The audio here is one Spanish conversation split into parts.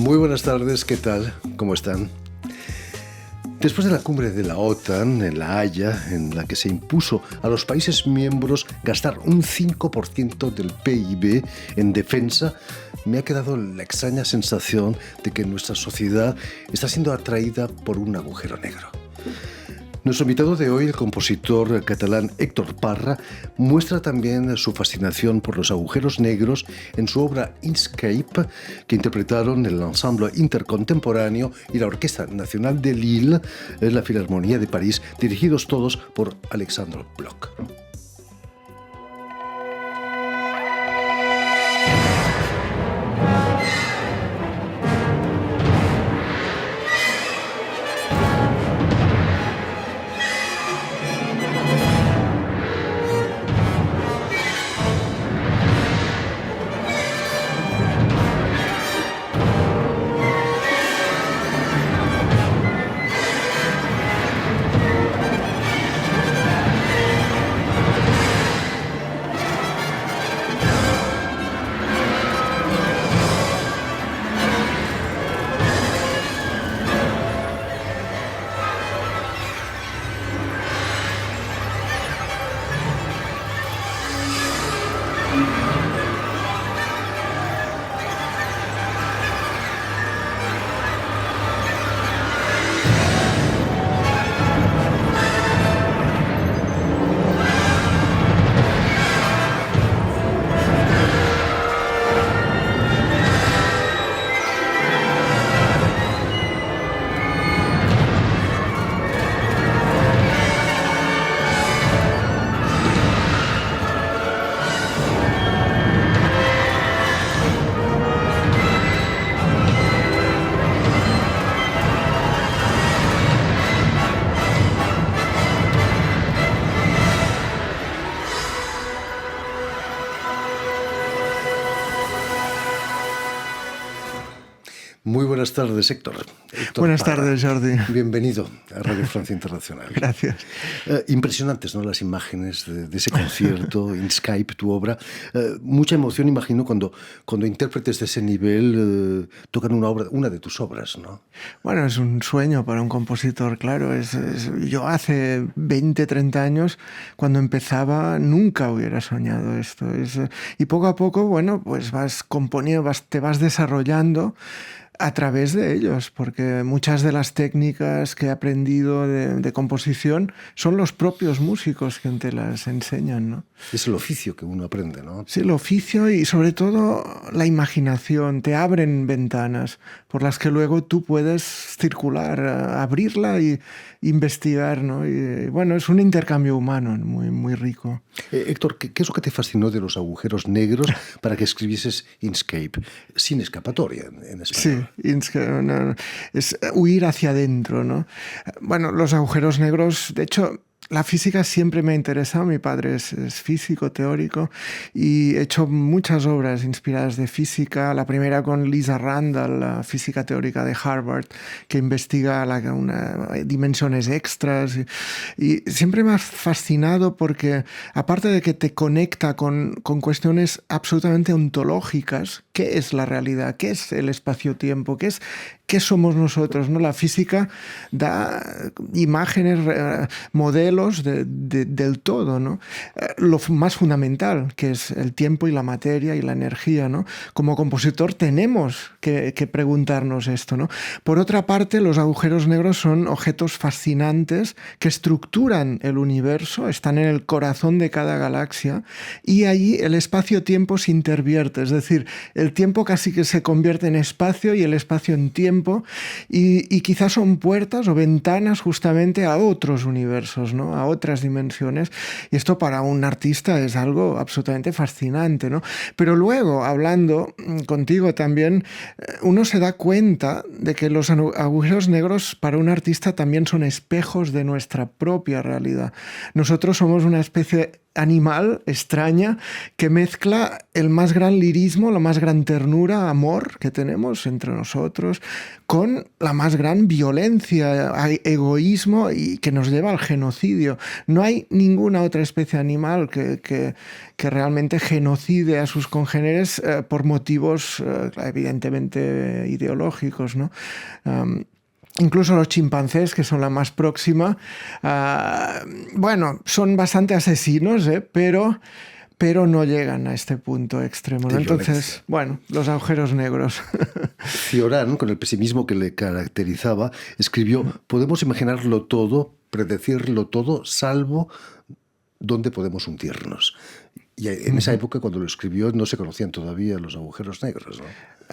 Muy buenas tardes, ¿qué tal? ¿Cómo están? Después de la cumbre de la OTAN en La Haya, en la que se impuso a los países miembros gastar un 5% del PIB en defensa, me ha quedado la extraña sensación de que nuestra sociedad está siendo atraída por un agujero negro. Nuestro invitado de hoy, el compositor catalán Héctor Parra, muestra también su fascinación por los agujeros negros en su obra Inkscape, que interpretaron el Ensemble Intercontemporáneo y la Orquesta Nacional de Lille en la Filarmonía de París, dirigidos todos por Alexandre Bloch. Muy buenas tardes, Héctor. Buenas tardes, Jordi. Bienvenido a Radio Francia Internacional. Gracias. Impresionantes, ¿no?, las imágenes de ese concierto, Inkscape, tu obra. Mucha emoción, imagino, cuando intérpretes de ese nivel tocan una de tus obras, ¿no? Bueno, es un sueño para un compositor, claro. Yo hace 20, 30 años, cuando empezaba, nunca hubiera soñado esto. Y poco a poco, bueno, pues vas componiendo, te vas desarrollando a través de ellos, porque muchas de las técnicas que he aprendido de composición son los propios músicos quienes te las enseñan, ¿no? Es el oficio que uno aprende, ¿no? Sí, el oficio y sobre todo la imaginación. Te abren ventanas por las que luego tú puedes circular, abrirla y investigar, ¿no? Y bueno, es un intercambio humano muy, muy rico. Héctor, ¿qué es lo que te fascinó de los agujeros negros para que escribieses Inkscape? Sin escapatoria, en español. Sí, es huir hacia adentro, ¿no? Bueno, los agujeros negros, de hecho, la física siempre me ha interesado. Mi padre es físico teórico y he hecho muchas obras inspiradas de física. La primera con Lisa Randall, la física teórica de Harvard, que investiga dimensiones extras. Y siempre me ha fascinado porque, aparte de que te conecta con cuestiones absolutamente ontológicas, ¿qué es la realidad? ¿Qué es el espacio-tiempo? ¿Qué somos nosotros, ¿no? La física da imágenes, modelos del todo, ¿no? Lo más fundamental, que es el tiempo y la materia y la energía, ¿no? Como compositor tenemos que preguntarnos esto, ¿no? Por otra parte, los agujeros negros son objetos fascinantes que estructuran el universo, están en el corazón de cada galaxia y allí el espacio-tiempo se intervierte, es decir, el tiempo casi que se convierte en espacio y el espacio en tiempo, y quizás son puertas o ventanas justamente a otros universos, ¿no? A otras dimensiones, y esto para un artista es algo absolutamente fascinante, ¿no? Pero luego, hablando contigo también, uno se da cuenta de que los agujeros negros para un artista también son espejos de nuestra propia realidad. Nosotros somos una especie animal extraña que mezcla el más gran lirismo, la más gran ternura, amor que tenemos entre nosotros, con la más gran violencia, egoísmo y que nos lleva al genocidio. No hay ninguna otra especie animal que realmente genocide a sus congéneres por motivos evidentemente ideológicos, ¿no? Incluso los chimpancés, que son la más próxima, bueno, son bastante asesinos, pero no llegan a este punto extremo, ¿no? Entonces, bueno, los agujeros negros. Cioran, con el pesimismo que le caracterizaba, escribió: podemos imaginarlo todo, predecirlo todo, salvo dónde podemos hundirnos. Y en esa época, cuando lo escribió, no se conocían todavía los agujeros negros, ¿no?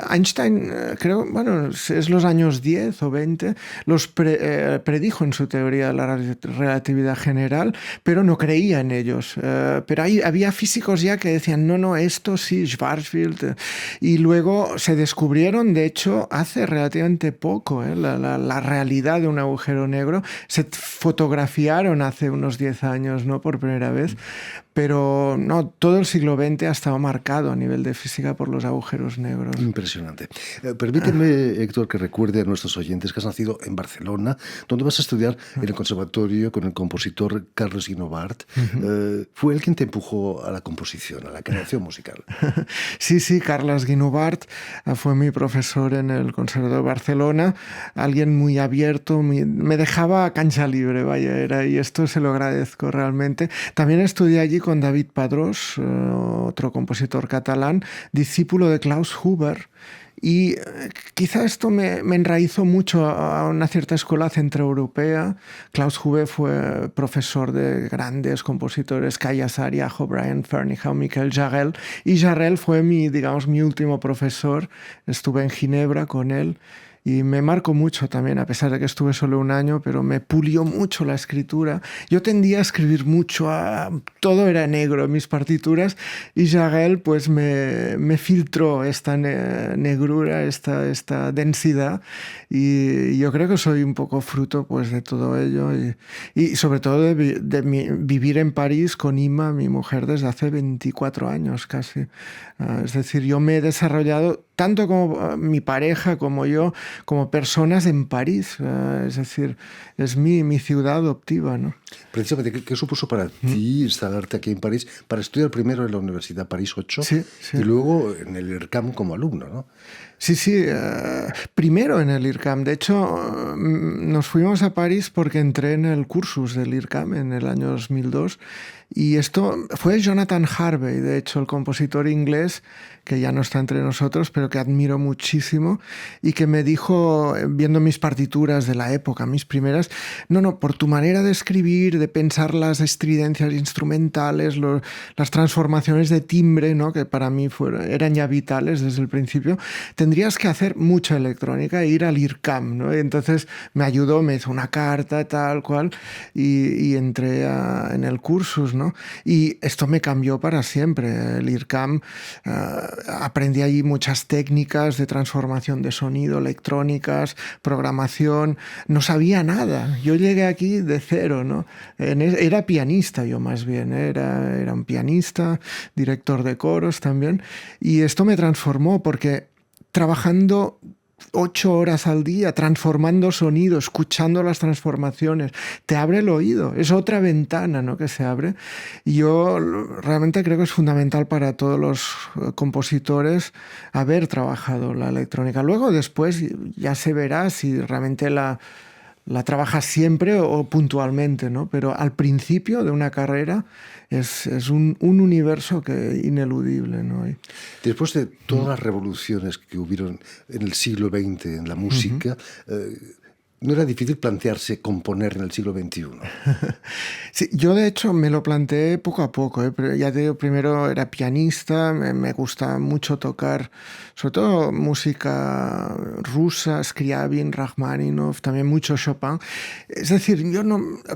Einstein, creo, bueno, es los años 10 o 20, los predijo en su teoría de la relatividad general, pero no creía en ellos. Pero había físicos ya que decían, no, esto sí, Schwarzschild. Y luego se descubrieron, de hecho, hace relativamente poco, la realidad de un agujero negro. Se fotografiaron hace unos 10 años, ¿no? Por primera vez. Pero no, todo el siglo XX ha estado marcado a nivel de física por los agujeros negros. Impresionante. Permíteme, Héctor, que recuerde a nuestros oyentes que has nacido en Barcelona, donde vas a estudiar en el conservatorio con el compositor Carles Guinovart. Fue él quien te empujó a la composición, a la creación musical. Sí, Carles Guinovart fue mi profesor en el Conservatorio de Barcelona, alguien muy abierto, me dejaba cancha libre, vaya, y esto se lo agradezco realmente. También estudié allí con David Padrós, otro compositor catalán, discípulo de Klaus Huber, y quizá esto me enraizó mucho a una cierta escuela centroeuropea. Klaus Huber fue profesor de grandes compositores, Kaya Sariajo, Brian Ferneyhough, Michael Jarrell, y Jarrell fue mi último profesor. Estuve en Ginebra con él. Y me marcó mucho también, a pesar de que estuve solo un año, pero me pulió mucho la escritura. Yo tendía a escribir mucho, todo era negro en mis partituras, y Jarrell pues me filtró esta negrura, esta densidad, y yo creo que soy un poco fruto pues de todo ello, y sobre todo de vivir en París con Ima, mi mujer, desde hace 24 años casi. Es decir, yo me he desarrollado tanto como mi pareja como yo, como personas en París. Es decir, es mi ciudad adoptiva, ¿no? Precisamente, ¿qué supuso para ti instalarte aquí en París para estudiar primero en la Universidad París 8 sí. y luego en el IRCAM como alumno, ¿no? Sí, primero en el IRCAM. De hecho, nos fuimos a París porque entré en el cursus del IRCAM en el año 2002. Y esto fue Jonathan Harvey, de hecho, el compositor inglés, que ya no está entre nosotros, pero que admiro muchísimo, y que me dijo, viendo mis partituras de la época, mis primeras, no, por tu manera de escribir, de pensar las estridencias instrumentales, las transformaciones de timbre, ¿no? Que para mí eran ya vitales desde el principio, tendrías que hacer mucha electrónica e ir al IRCAM, ¿no? Y entonces me ayudó, me hizo una carta, tal cual, y entré en el cursus, ¿no? Y esto me cambió para siempre. El IRCAM, aprendí allí muchas técnicas de transformación de sonido, electrónicas, programación. No sabía nada. Yo llegué aquí de cero, ¿no? Era pianista yo más bien, era un pianista, director de coros también. Y esto me transformó porque trabajando 8 horas al día, transformando sonido, escuchando las transformaciones, te abre el oído, es otra ventana, ¿no? Que se abre. Y yo realmente creo que es fundamental para todos los compositores haber trabajado la electrónica. Luego, después, ya se verá si realmente la trabajas siempre o puntualmente, ¿no? Pero al principio de una carrera es un universo ineludible, ¿no? Después de todas las revoluciones que hubieron en el siglo XX en la música, ¿no era difícil plantearse componer en el siglo XXI? Sí, yo de hecho me lo planteé poco a poco, ¿eh? Pero ya te digo, primero era pianista, me gusta mucho tocar, sobre todo música rusa, Scriabin, Rachmaninoff, también mucho Chopin. Es decir, yo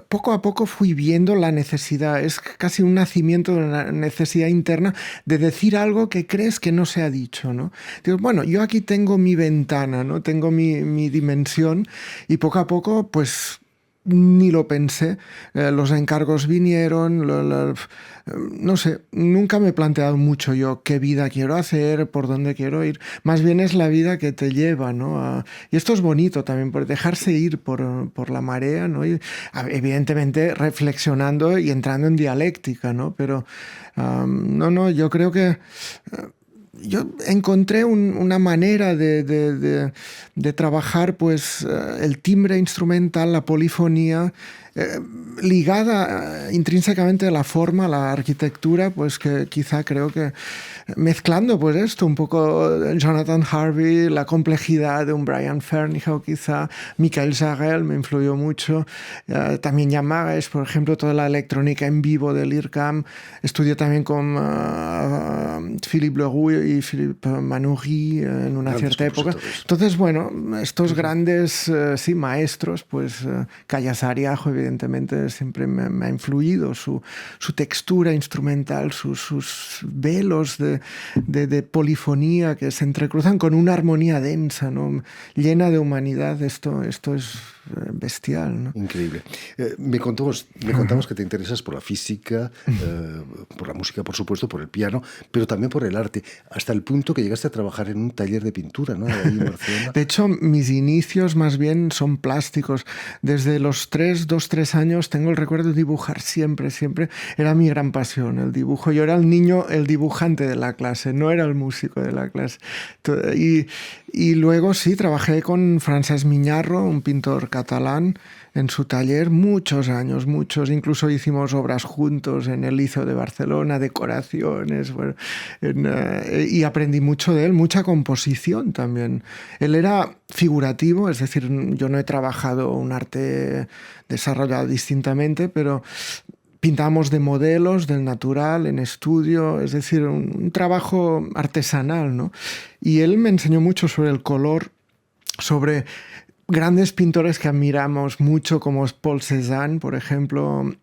poco a poco fui viendo la necesidad, es casi un nacimiento de una necesidad interna de decir algo que crees que no se ha dicho, ¿no? Digo, bueno, yo aquí tengo mi ventana, ¿no? Tengo mi dimensión, y poco a poco, pues ni lo pensé. Los encargos vinieron, no sé, nunca me he planteado mucho yo qué vida quiero hacer, por dónde quiero ir. Más bien es la vida que te lleva, ¿no? Y esto es bonito también, por dejarse ir por la marea, ¿no? Y, evidentemente reflexionando y entrando en dialéctica, ¿no? Pero yo creo que... Yo encontré una manera de trabajar pues, el timbre instrumental, la polifonía, ligada intrínsecamente a la forma, a la arquitectura, pues que quizá creo que mezclando pues esto, un poco Jonathan Harvey, la complejidad de un Brian Ferneyhough quizá, Michael Jagel me influyó mucho, también Yamagues, por ejemplo, toda la electrónica en vivo del IRCAM, estudié también con Philippe Leroux y Philippe Manoury en una cierta época. Entonces, bueno, estos grandes maestros, pues Callas Ariajo, evidentemente, siempre me ha influido su textura instrumental, sus velos de polifonía que se entrecruzan con una armonía densa, ¿no? Llena de humanidad. Esto es bestial, ¿no? Increíble. Me contabas que te interesas por la física, por la música, por supuesto, por el piano, pero también por el arte, hasta el punto que llegaste a trabajar en un taller de pintura, ¿no? Ahí en Barcelona. De hecho, mis inicios más bien son plásticos. Desde los 3 años tengo el recuerdo de dibujar siempre. Era mi gran pasión, el dibujo. Yo era el niño, el dibujante de la clase, no era el músico de la clase. Y luego sí, trabajé con Francesc Miñarro, un pintor catalán, en su taller muchos años, incluso hicimos obras juntos en el Liceo de Barcelona, decoraciones, bueno, y aprendí mucho de él, mucha composición también. Él era figurativo, es decir, yo no he trabajado un arte desarrollado distintamente, pero pintábamos de modelos, del natural, en estudio, es decir, un trabajo artesanal, ¿no? Y él me enseñó mucho sobre el color, sobre grandes pintores que admiramos mucho, como Paul Cézanne, por ejemplo,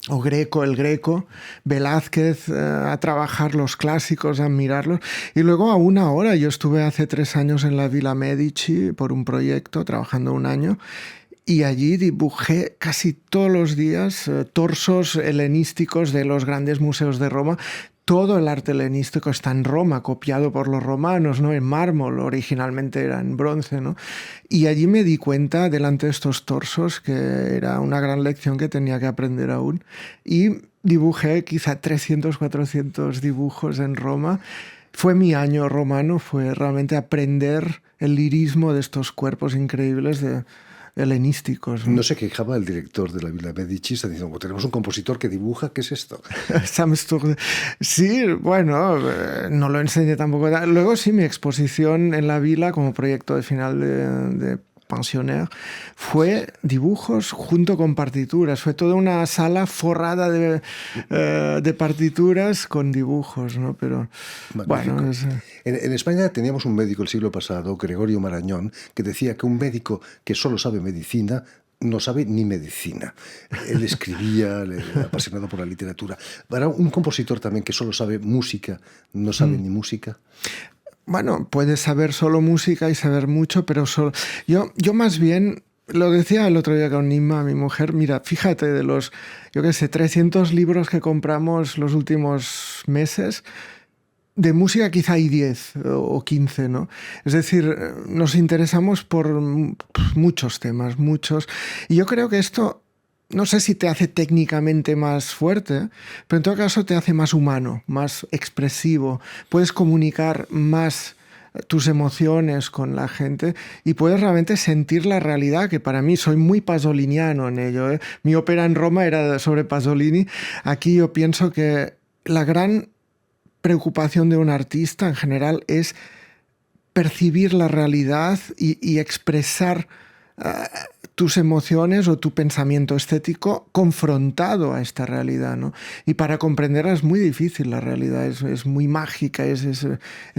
o el Greco, Velázquez, a trabajar los clásicos, a admirarlos. Y luego aún ahora, yo estuve hace 3 años en la Villa Medici por un proyecto, trabajando un año, y allí dibujé casi todos los días torsos helenísticos de los grandes museos de Roma. Todo el arte helenístico está en Roma, copiado por los romanos, ¿no? En mármol, originalmente era en bronce, ¿no? Y allí me di cuenta, delante de estos torsos, que era una gran lección que tenía que aprender aún. Y dibujé quizá 300, 400 dibujos en Roma. Fue mi año romano, fue realmente aprender el lirismo de estos cuerpos increíbles helenísticos. No se quejaba el director de la Villa Medici, está diciendo, tenemos un compositor que dibuja, ¿qué es esto? Sí, bueno, no lo enseñé tampoco. Luego sí, mi exposición en la Villa como proyecto de final de Pensionnaire fue dibujos junto con partituras. Fue toda una sala forrada de partituras con dibujos, ¿no? Pero magnífico. Bueno... En España teníamos un médico el siglo pasado, Gregorio Marañón, que decía que un médico que solo sabe medicina no sabe ni medicina. Él escribía, apasionado por la literatura. Para un compositor también que solo sabe música, no sabe ni música. Bueno, puedes saber solo música y saber mucho, pero yo más bien, lo decía el otro día con Nima, mi mujer, mira, fíjate de los, 300 libros que compramos los últimos meses, de música quizá hay 10 o 15, ¿no? Es decir, nos interesamos por muchos temas, y yo creo que esto... No sé si te hace técnicamente más fuerte, pero en todo caso te hace más humano, más expresivo. Puedes comunicar más tus emociones con la gente y puedes realmente sentir la realidad, que para mí soy muy pasoliniano en ello, ¿eh? Mi ópera en Roma era sobre Pasolini. Aquí yo pienso que la gran preocupación de un artista en general es percibir la realidad y expresar tus emociones o tu pensamiento estético confrontado a esta realidad, ¿no? Y para comprenderla es muy difícil, la realidad es muy mágica, es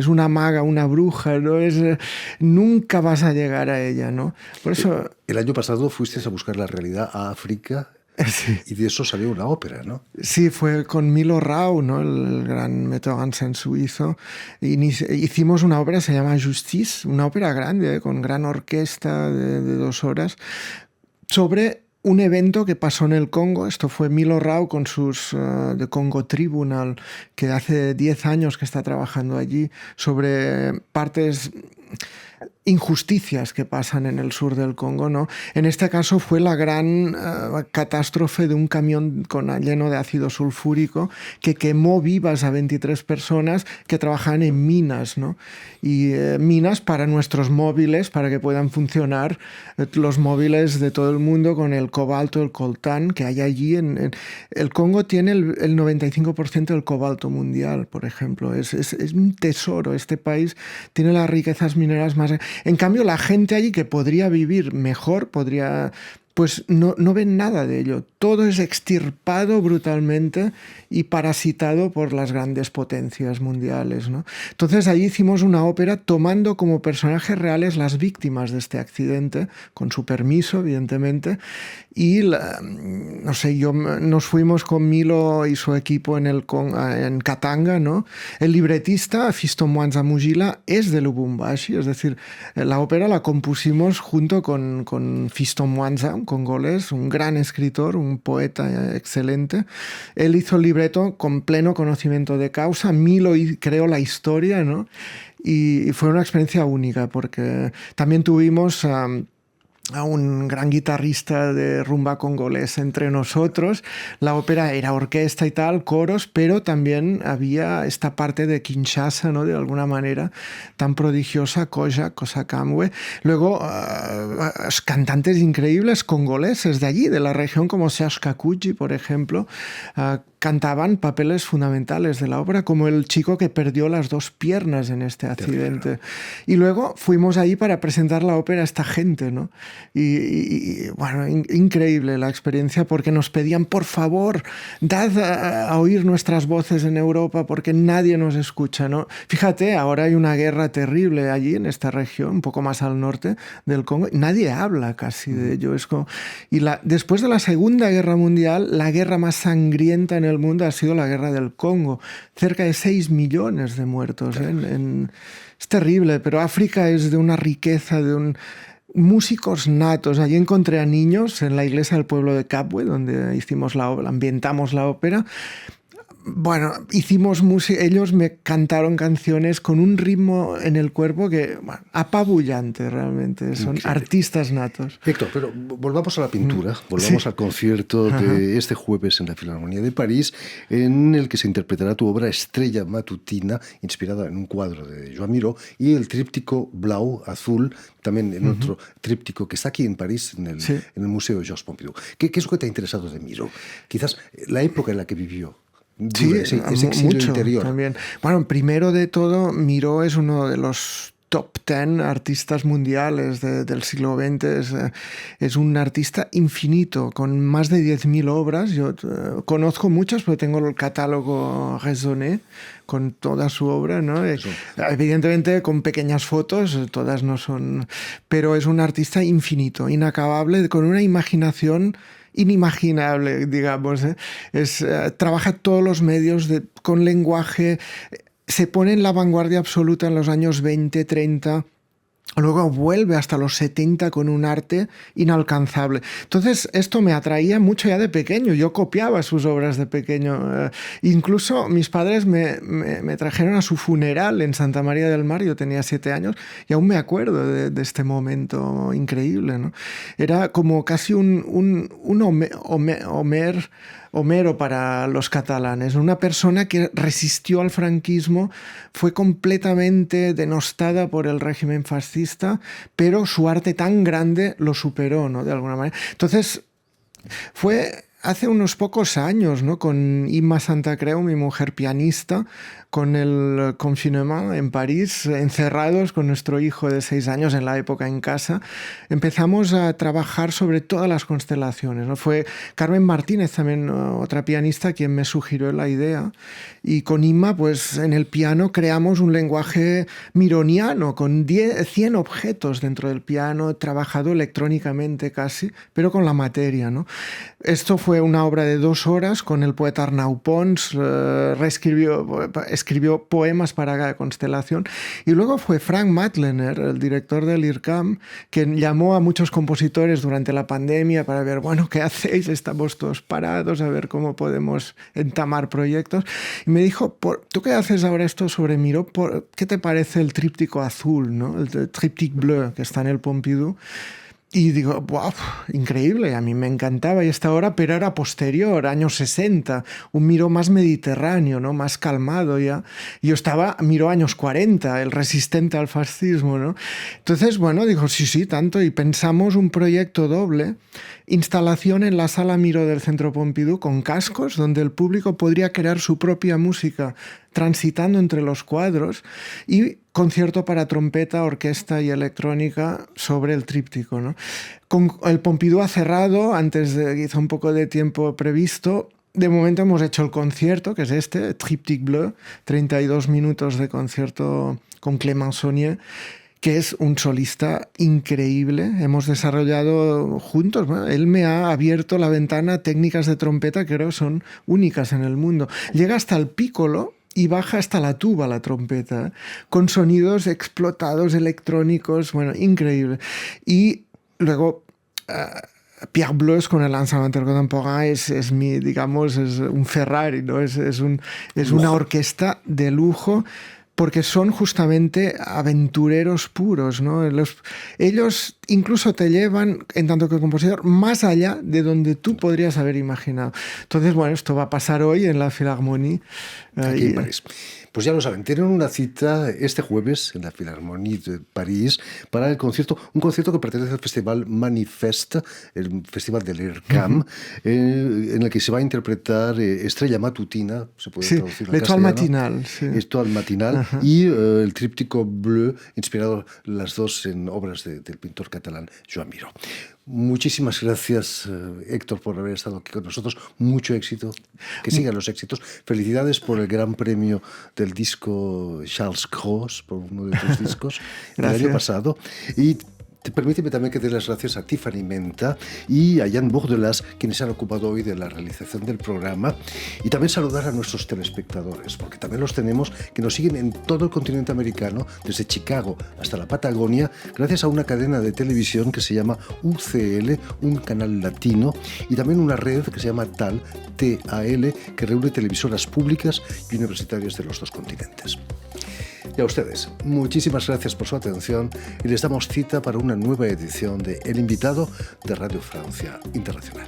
una maga, una bruja, ¿no? Nunca vas a llegar a ella, ¿no? Por eso... El año pasado fuiste a buscar la realidad a África. Sí. Y de eso salió una ópera, ¿no? Sí, fue con Milo Rau, ¿no? El gran metteur en scène suizo. Hicimos una ópera, se llama Justice, una ópera grande, con gran orquesta de 2 horas, sobre un evento que pasó en el Congo. Esto fue Milo Rau con sus The Congo Tribunal, que hace 10 años que está trabajando allí sobre partes injusticias que pasan en el sur del Congo, ¿no? En este caso fue la gran catástrofe de un camión lleno de ácido sulfúrico que quemó vivas a 23 personas que trabajaban en minas, ¿no? Y minas para nuestros móviles, para que puedan funcionar los móviles de todo el mundo con el cobalto, el coltán que hay allí. El Congo tiene el 95% del cobalto mundial, por ejemplo. Es un tesoro. Este país tiene las riquezas mineras más... En cambio, la gente allí que podría vivir mejor, pues no ven nada de ello. Todo es extirpado brutalmente y parasitado por las grandes potencias mundiales, ¿no? Entonces allí hicimos una ópera tomando como personajes reales las víctimas de este accidente, con su permiso, evidentemente, y nos fuimos con Milo y su equipo en Katanga, ¿no? El libretista, Fiston Mwanza Mujila, es de Lubumbashi, es decir, la ópera la compusimos junto con Fiston Mwanza, un congolés, un gran escritor, un poeta excelente. Él hizo el libreto con pleno conocimiento de causa, Milo creó la historia, ¿no? Y fue una experiencia única porque también tuvimos... a un gran guitarrista de rumba congolés entre nosotros. La ópera era orquesta y tal, coros, pero también había esta parte de Kinshasa, ¿no? De alguna manera tan prodigiosa, Cosa Kamwe. Luego, cantantes increíbles congoleses de allí, de la región, como Serge Kakuji, por ejemplo, cantaban papeles fundamentales de la ópera, como el chico que perdió las 2 piernas en este accidente. Y luego fuimos ahí para presentar la ópera a esta gente, ¿no? Y bueno, increíble la experiencia, porque nos pedían, por favor, dad a oír nuestras voces en Europa, porque nadie nos escucha, ¿no? Fíjate, ahora hay una guerra terrible allí en esta región, un poco más al norte del Congo, y nadie habla casi de ello. Después de la Segunda Guerra Mundial, la guerra más sangrienta en el mundo ha sido la guerra del Congo. Cerca de 6 millones de muertos. Es terrible, pero África es de una riqueza, músicos natos. Allí encontré a niños en la iglesia del pueblo de Kabwe, donde ambientamos la ópera. Bueno, hicimos música, ellos me cantaron canciones con un ritmo en el cuerpo que, bueno, apabullante realmente, son artistas natos. Héctor, pero volvamos a la pintura, volvamos al concierto de este jueves en la Filarmonía de París, en el que se interpretará tu obra Estrella Matutina, inspirada en un cuadro de Joan Miró, y el tríptico Blau, Azul, también en otro tríptico que está aquí en París, en el Museo Georges Pompidou. ¿Qué es lo que te ha interesado de Miró? Quizás la época en la que vivió. Sí, ese mucho interior. También. Bueno, primero de todo, Miró es uno de los top 10 artistas mundiales del siglo XX. Es un artista infinito, con más de 10.000 obras. Yo conozco muchas, pero tengo el catálogo Raisonné con toda su obra, ¿no? Evidentemente con pequeñas fotos, todas no son... Pero es un artista infinito, inacabable, con una imaginación inimaginable, digamos. Trabaja todos los medios con lenguaje, se pone en la vanguardia absoluta en los años 20, 30, luego vuelve hasta los 70 con un arte inalcanzable. Entonces esto me atraía mucho ya de pequeño, yo copiaba sus obras de pequeño. Incluso mis padres me trajeron a su funeral en Santa María del Mar, yo tenía 7 años, y aún me acuerdo de este momento increíble, ¿no? Era como casi un Homero para los catalanes, una persona que resistió al franquismo, fue completamente denostada por el régimen fascista, pero su arte tan grande lo superó, ¿no? De alguna manera. Entonces, fue hace unos pocos años, ¿no? Con Imma Santa Creu, mi mujer pianista, con el confinement en París, encerrados con nuestro hijo de 6 años en la época en casa, empezamos a trabajar sobre todas las constelaciones, ¿no? Fue Carmen Martínez, también otra pianista, quien me sugirió la idea, y con Imma, pues en el piano creamos un lenguaje mironiano, con 100 objetos dentro del piano, trabajado electrónicamente casi, pero con la materia, ¿no? Esto fue fue una obra de 2 horas con el poeta Arnau Pons, escribió poemas para cada constelación, y luego fue Frank Matlener, el director del IRCAM, que llamó a muchos compositores durante la pandemia para ver, bueno, ¿qué hacéis? Estamos todos parados, a ver cómo podemos entamar proyectos. Y me dijo, ¿tú qué haces ahora esto sobre Miró? ¿Qué te parece el tríptico azul, ¿no? El tríptico bleu que está en el Pompidou? Y digo, wow, increíble, a mí me encantaba y esta obra, pero era posterior, años 60, un Miró más mediterráneo, ¿no? Más calmado ya. Yo estaba, Miró años 40, el resistente al fascismo, ¿no? Entonces, bueno, dijo, sí, tanto, y pensamos un proyecto doble, instalación en la Sala Miró del Centro Pompidou con cascos, donde el público podría crear su propia música transitando entre los cuadros, y concierto para trompeta, orquesta y electrónica sobre el tríptico, ¿no? Con el Pompidou ha cerrado antes de quizá un poco de tiempo previsto. De momento hemos hecho el concierto, que es este, Triptyque Bleu, 32 minutos de concierto con Clément Saunier, que es un solista increíble. Hemos desarrollado juntos, ¿no? Él me ha abierto la ventana a técnicas de trompeta que creo son únicas en el mundo. Llega hasta el piccolo y baja hasta la tuba la trompeta, con sonidos explotados electrónicos, bueno, increíble. Y luego Pierre Bleus con el Ensemble Contemporain es mi, digamos, es un Ferrari, ¿no? Es una orquesta de lujo, porque son justamente aventureros puros, ¿no? Ellos incluso te llevan, en tanto que compositor, más allá de donde tú podrías haber imaginado. Entonces, bueno, esto va a pasar hoy en la Philharmonie. Aquí en París. Pues ya lo saben, tienen una cita este jueves en la Philharmonie de París para el concierto, un concierto que pertenece al Festival Manifeste, el Festival del IRCAM, en el que se va a interpretar Estrella Matutina, se puede traducir en castellano. Matinal. Sí. L'étoile matinal. Y el tríptico Bleu, inspirado las dos en obras del pintor catalán Joan Miró. Muchísimas gracias, Héctor, por haber estado aquí con nosotros. Mucho éxito, que sigan los éxitos. Felicidades por el gran premio del disco Charles Cros, por uno de tus discos del año pasado. Y permíteme también que dé las gracias a Tiffany Menta y a Jan Bordelas, quienes se han ocupado hoy de la realización del programa, y también saludar a nuestros telespectadores, porque también los tenemos que nos siguen en todo el continente americano, desde Chicago hasta la Patagonia, gracias a una cadena de televisión que se llama UCL, un canal latino, y también una red que se llama TAL, que reúne televisoras públicas y universitarias de los dos continentes. Y a ustedes, muchísimas gracias por su atención y les damos cita para una nueva edición de El Invitado de Radio Francia Internacional.